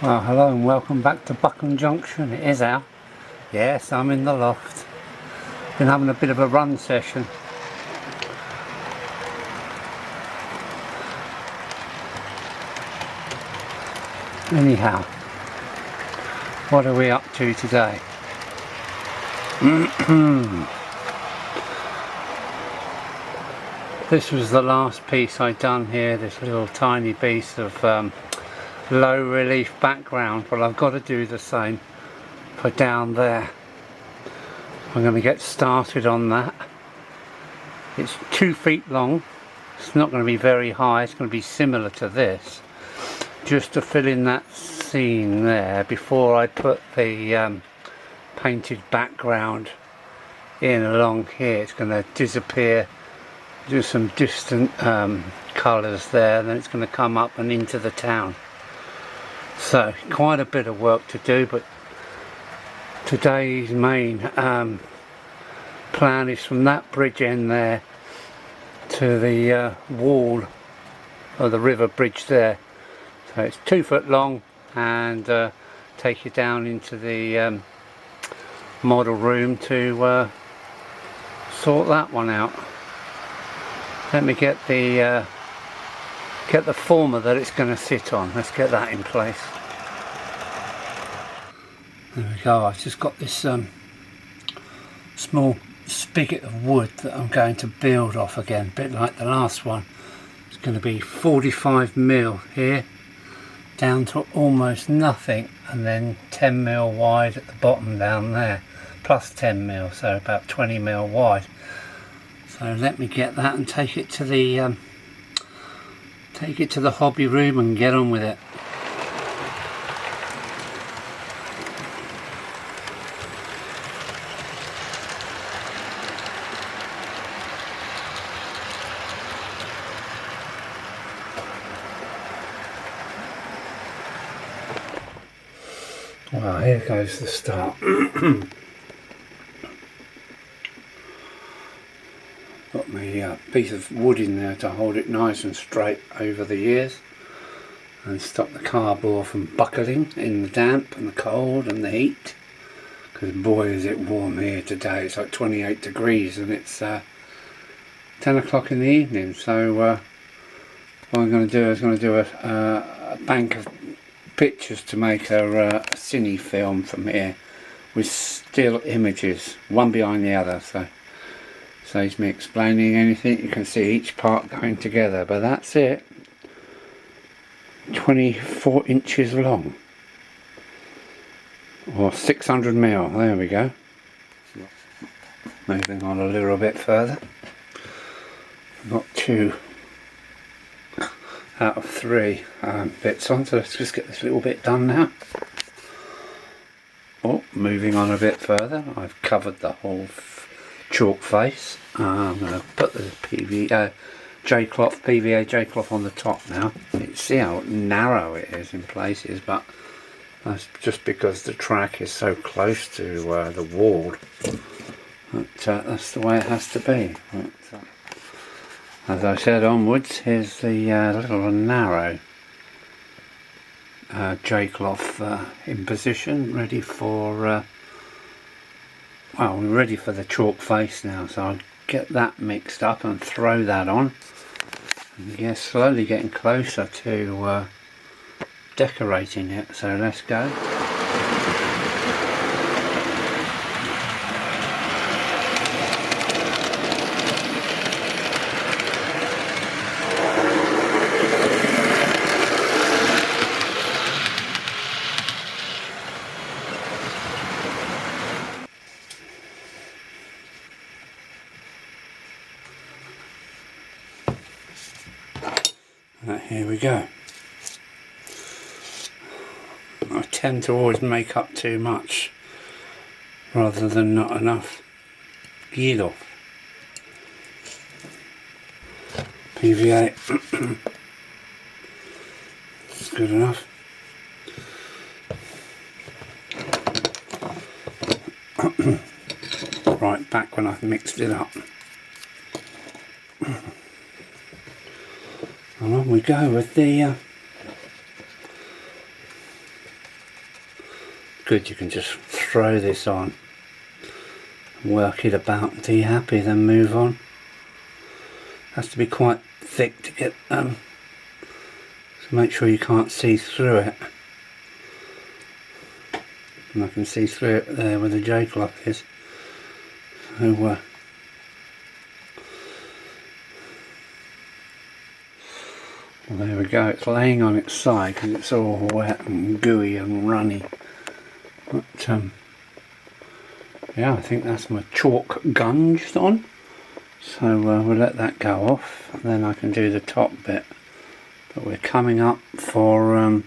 Well, hello and welcome back to Buckland Junction. It is Al. Yes, I'm in the loft. Been having a bit of a run session. Anyhow, what are we up to today? This was the last piece I'd done here, this little tiny piece of low relief background. Well, I've got to do the same for down there. I'm going to get started on that. It's 2 feet long. It's not going to be very high. It's going to be similar to this, just to fill in that scene there before I put the painted background in along here. It's going to disappear, do some distant colours there, then it's going to come up and into the town. So quite a bit of work to do, but today's main plan is from that bridge end there to the wall of the river bridge there. So it's 2 foot long, and take you down into the model room to sort that one out. Let me get the former that it's going to sit on. Let's get that in place. There we go. I've just got this small spigot of wood that I'm going to build off again, a bit like the last one. It's going to be 45mm here, down to almost nothing, and then 10mm wide at the bottom down there, plus 10mm, so about 20mm wide. So let me get that and take it to the hobby room and get on with it. Well, here goes the start. Got my piece of wood in there to hold it nice and straight over the years and stop the cardboard from buckling in the damp and the cold and the heat, because boy is it warm here today. It's like 28 degrees and it's 10 o'clock in the evening. So what I'm going to do is a bank of pictures to make a cine film from here with still images, one behind the other, so saves me explaining anything. You can see each part going together, but that's it. 24 inches long, or 600mm. There we go. Moving on a little bit further. I've got 2 out of 3 bits on, so let's just get this little bit done now. Oh, moving on a bit further, I've covered the whole chalk face. I'm going to put the PVA Jay-Cloth on the top now. You see how narrow it is in places, but that's just because the track is so close to the wall. But that's the way it has to be. But, as I said, onwards, here's the little narrow Jay-Cloth in position, ready for well, we're ready for the chalk face now, so I'll get that mixed up and throw that on. And yeah, slowly getting closer to decorating it, so let's go. Right, here we go. I tend to always make up too much rather than not enough. Yellow PVA. It's good enough. Right, back when I've mixed it up. And on we go with the good, you can just throw this on, work it about until you're happy, then move on. Has to be quite thick to get so make sure you can't see through it. And I can see through it there where the Jay-Cloth is. So well, there we go, it's laying on its side because it's all wet and gooey and runny. But yeah, I think that's my chalk gunge on. So we'll let that go off, and then I can do the top bit. But we're coming up for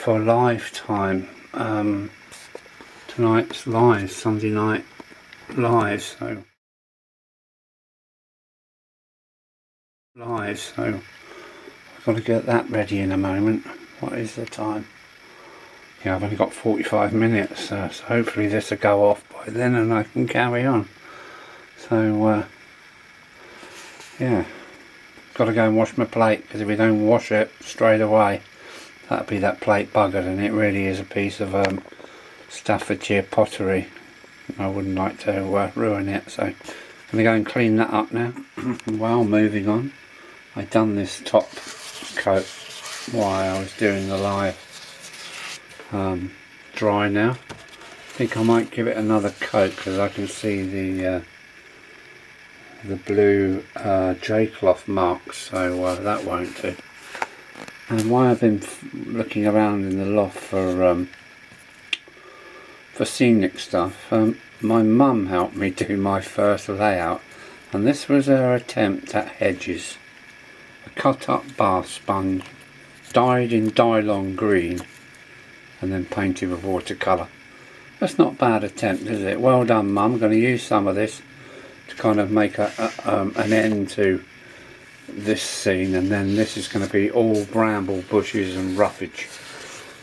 live time. Tonight's live, Sunday night live, so I've got to get that ready in a moment. What is the time? Yeah, I've only got 45 minutes, so hopefully this will go off by then and I can carry on. So yeah, got to go and wash my plate, because if we don't wash it straight away, that'll be that plate buggered, and it really is a piece of Staffordshire pottery. I wouldn't like to ruin it, so I'm going to go and clean that up now. While moving on, I done this top coat while I was doing the live. Dry now. I think I might give it another coat, because I can see the blue Jay-Cloth marks, so that won't do. And while I've been looking around in the loft for scenic stuff, my mum helped me do my first layout, and this was her attempt at hedges. A cut up bath sponge, dyed in Dylon green, and then painted with watercolour. That's not a bad attempt, is it? Well done, Mum. I'm going to use some of this to kind of make an end to this scene, and then this is going to be all bramble bushes and roughage.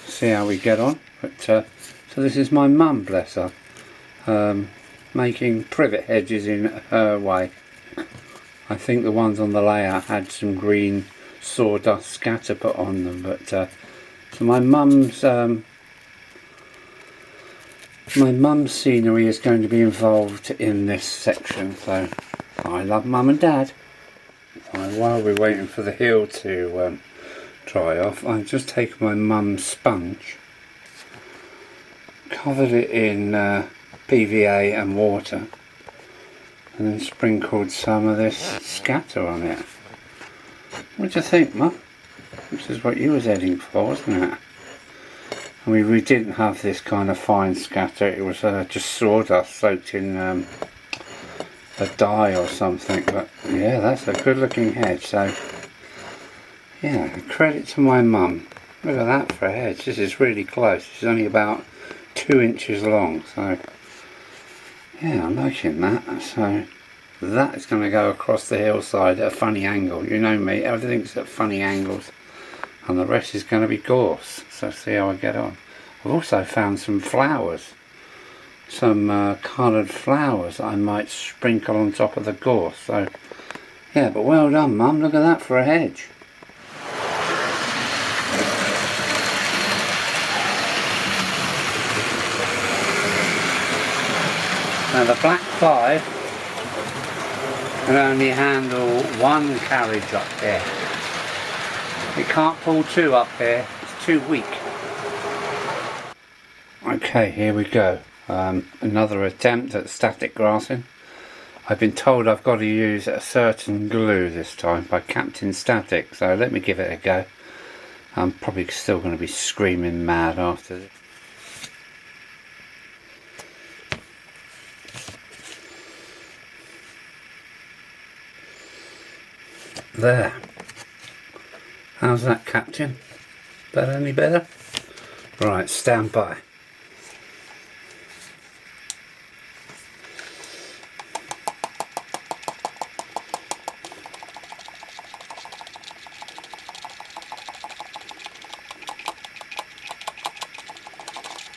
See how we get on. But so this is my mum, bless her, making privet hedges in her way. I think the ones on the layout had some green sawdust scatter put on them, but so my mum's scenery is going to be involved in this section. So I love Mum and Dad. While we're waiting for the heel to dry off, I've just taken my mum's sponge, covered it in PVA and water, and then sprinkled some of this scatter on it. What do you think, Mum? This is what you was heading for, wasn't it? I mean, we didn't have this kind of fine scatter, it was just sawdust soaked in a dye or something. But yeah, that's a good looking hedge. So yeah, credit to my mum. Look at that for a hedge. This is really close. It's only about 2 inches long, so yeah, I'm liking that. So that is going to go across the hillside at a funny angle. You know me, everything's at funny angles, and the rest is going to be gorse. So see how I get on. I've also found some flowers, some coloured flowers that I might sprinkle on top of the gorse. So yeah, but well done, Mum. Look at that for a hedge. Now the Black 5 can only handle one carriage up here. It can't pull two up here, it's too weak. Okay, here we go. Another attempt at static grassing. I've been told I've got to use a certain glue this time by Captain Static, so let me give it a go. I'm probably still going to be screaming mad after this. There. How's that, Captain? That any better? Right, stand by.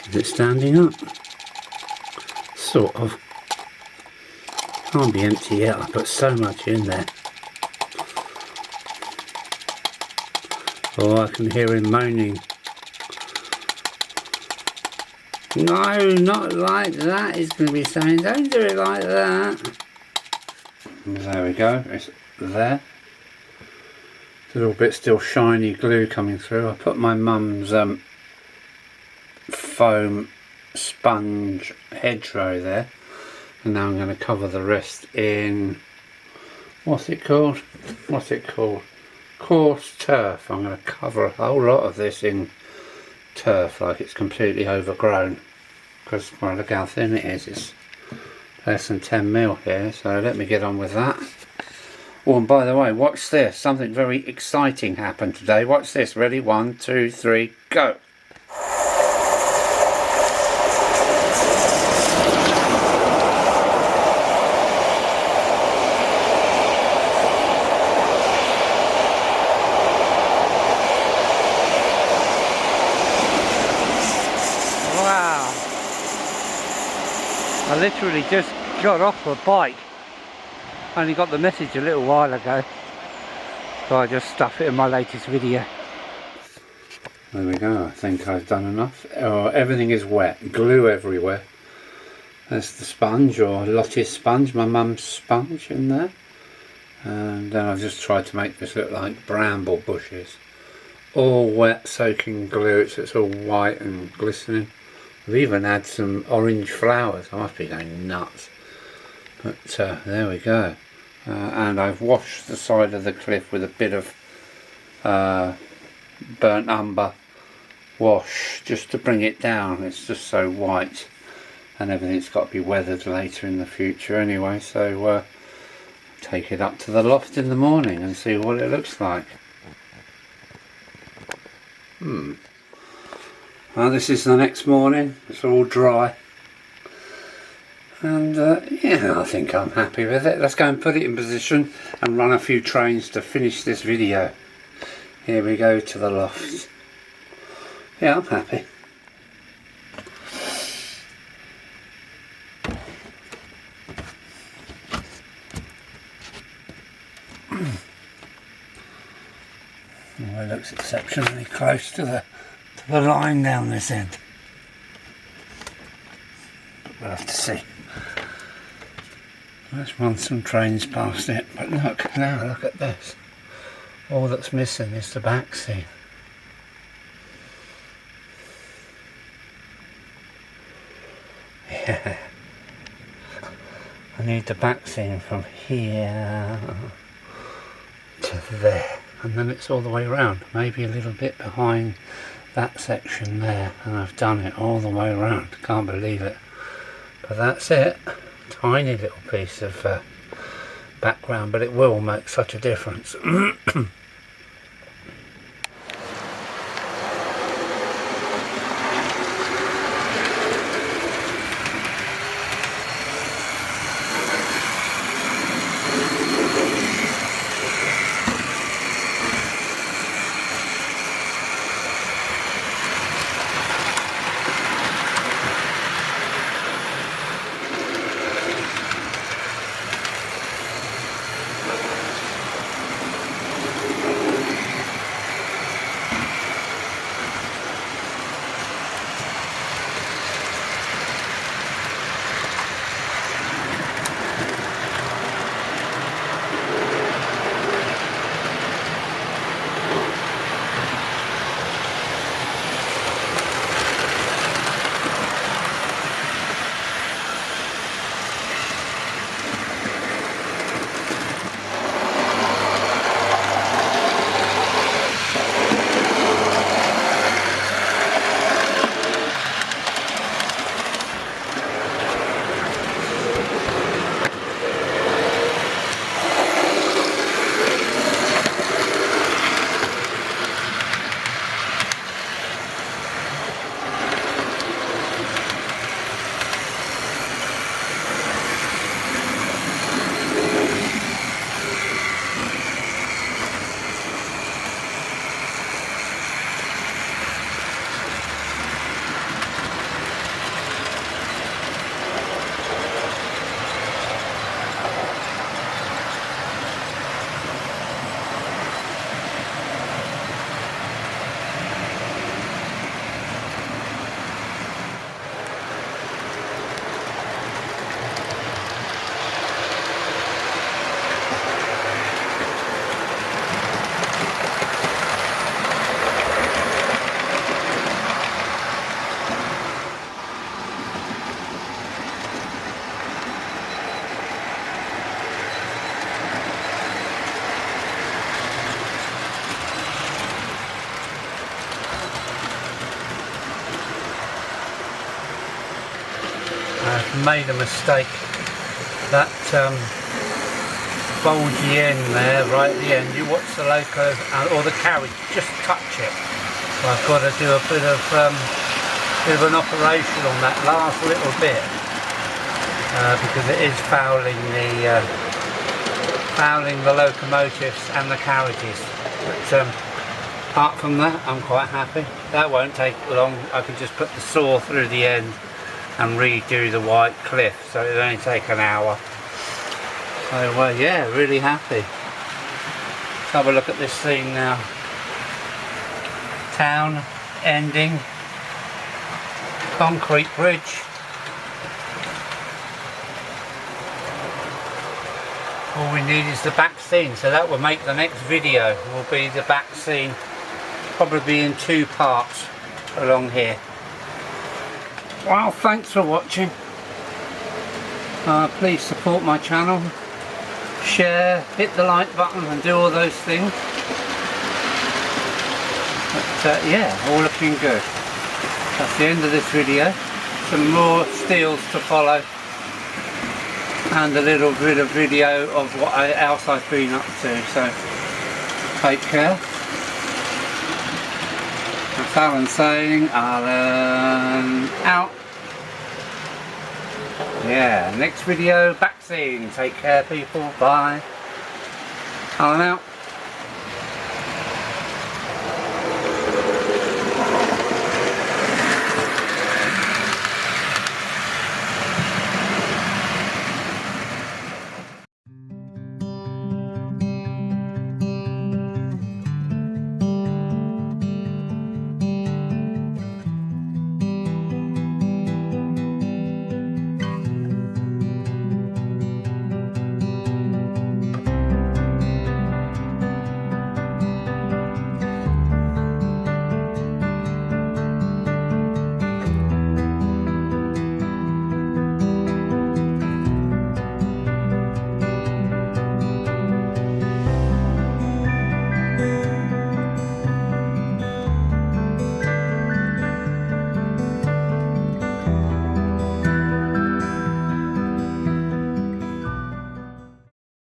Is it standing up? Sort of. Can't be empty yet, I put so much in there. Oh, I can hear him moaning. No, not like that, it's going to be saying. Don't do it like that. There we go, it's there. A little bit still shiny glue coming through. I put my mum's foam sponge hedgerow there, and now I'm going to cover the rest in, what's it called? Coarse turf. I'm going to cover a whole lot of this in turf, like it's completely overgrown, because well, look how thin it is. It's less than 10 mil here, so let me get on with that. Oh, and by the way, watch this, something very exciting happened today. Watch this, ready, 1, 2, 3, go. Wow, I literally just got off a bike. Only got the message a little while ago, so I just stuff it in my latest video. There we go, I think I've done enough. Oh, everything is wet, glue everywhere. There's the sponge, or Lottie's sponge, my mum's sponge in there. And then I've just tried to make this look like bramble bushes. All wet, soaking glue, so it's all white and glistening. I've even had some orange flowers. I must be going nuts. But there we go. And I've washed the side of the cliff with a bit of burnt umber wash, just to bring it down. It's just so white, and everything's got to be weathered later in the future anyway, so take it up to the loft in the morning and see what it looks like. Well, this is the next morning. It's all dry. And yeah, I think I'm happy with it. Let's go and put it in position and run a few trains to finish this video. Here we go to the loft. Yeah, I'm happy. Oh, it looks exceptionally close to the line down this end. But we'll have to see. Let's run some trains past it, but look, now look at this. All that's missing is the back seam. Yeah. I need the back seam from here to there, and then it's all the way around, maybe a little bit behind that section there, and I've done it all the way around. Can't believe it, but that's it. Tiny little piece of background, but it will make such a difference. made a mistake. That bulgy end there, right at the end, you watch the loco or the carriage just touch it. So I've got to do a bit of an operation on that last little bit because it is fouling the locomotives and the carriages. But apart from that, I'm quite happy. That won't take long. I can just put the saw through the end and redo the white cliff, so it'll only take an hour. So yeah, really happy. Let's have a look at this scene now. Town ending, concrete bridge. All we need is the back scene, so that will make the next video, will be the back scene, probably in 2 parts along here. Well, thanks for watching. Please support my channel, share, hit the like button and do all those things. But yeah, all looking good. That's the end of this video. Some more steels to follow and a little bit of video of what else I've been up to. So take care. That's Alan saying, Alan out. Yeah, next video, back scene. Take care people, bye. Alan out.